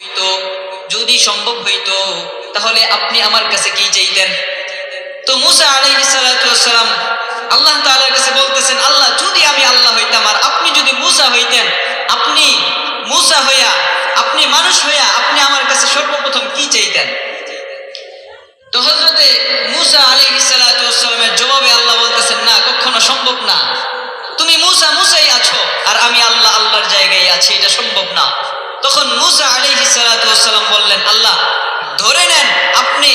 হইতো, যদি সম্ভব হইতো তাহলে আপনি আমার কাছে কি চাইতেন? তো মূসা আলাইহিস সালাতু ওয়াস সালাম আল্লাহ তাআলার কাছে বলতেছেন, আল্লাহ যদি আমি আল্লাহ হইতাম আর আপনি যদি মূসা হইতেন, আপনি মূসা হইয়া, আপনি মানুষ হইয়া আপনি আমার কাছে সর্বপ্রথম কি চাইতেন? তো হযরতে মূসা আলাইহিস সালাতু ওয়াস সালামের জবাবে আল্লাহ বলতেছেন, না, কখনো সম্ভব না। তুমি মূসা মূসাই আছো আর আমি আল্লাহ আল্লাহর জায়গায় আছি, এটা সম্ভব না। তখন মূসা আলাইহিস সালাতু ওয়াস সালাম বললেন, আল্লাহ ধরে নেন, আপনি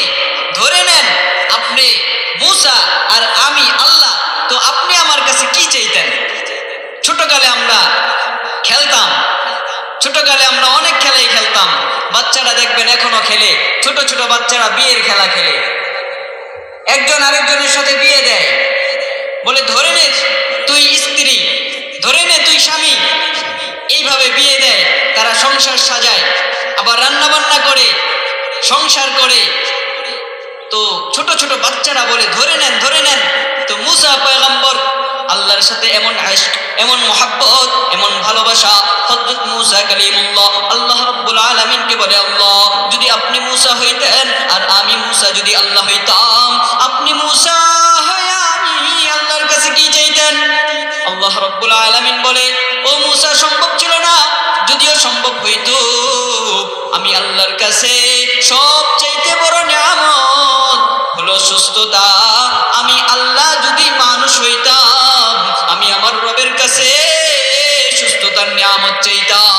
ধরে নেন, আপনি মূসা আর আমি আল্লাহ, তো আপনি আমার কাছে কি চাইতেন? ছোটকালে আমরা খেলতাম, ছোটকালে আমরা অনেক খেলাই খেলতাম। বাচ্চারা দেখবেন এখনো খেলে, ছোট ছোট বাচ্চারা বিয়ের খেলা খেলে, একজন আরেকজনের সাথে বিয়ে দেয়, বলে ধরে নে তুই স্ত্রী, ধরে নে তুই স্বামী, এইভাবে বিয়ে দেয়। তারা সংসার সাজায়, আবার রান্না বান্না করে, সংসার করে। তো ছোট ছোট বাচ্চারা বলে ধরে নেন, ধরে নেন। তো মূসা পয়গম্বর আল্লাহর সাথে এমন ইশক, এমন মোহাব্বত, এমন ভালোবাসা, হযরত মূসা কালিমুল্লাহ আল্লাহ রাব্বুল আলামিনকে বলে, আল্লাহ যদি আপনি মূসা হইতেন আর আমি মূসা যদি আল্লাহ হইতাম, আপনি মূসা হয়ে আমি আল্লাহর কাছে কি চাইতেন? আল্লাহ রাব্বুল আলামিন বলে, ও মূসা সম্ভব ছিল না, যদিও সম্ভব হইতো আমি আল্লাহর কাছে সবচাইতে বড় নিয়ামত হলো সুস্থতা। আমি আল্লাহ যদি মানুষ হইতাম, আমি আমার রবের কাছে সুস্থতার নিয়ামত চাইতাম।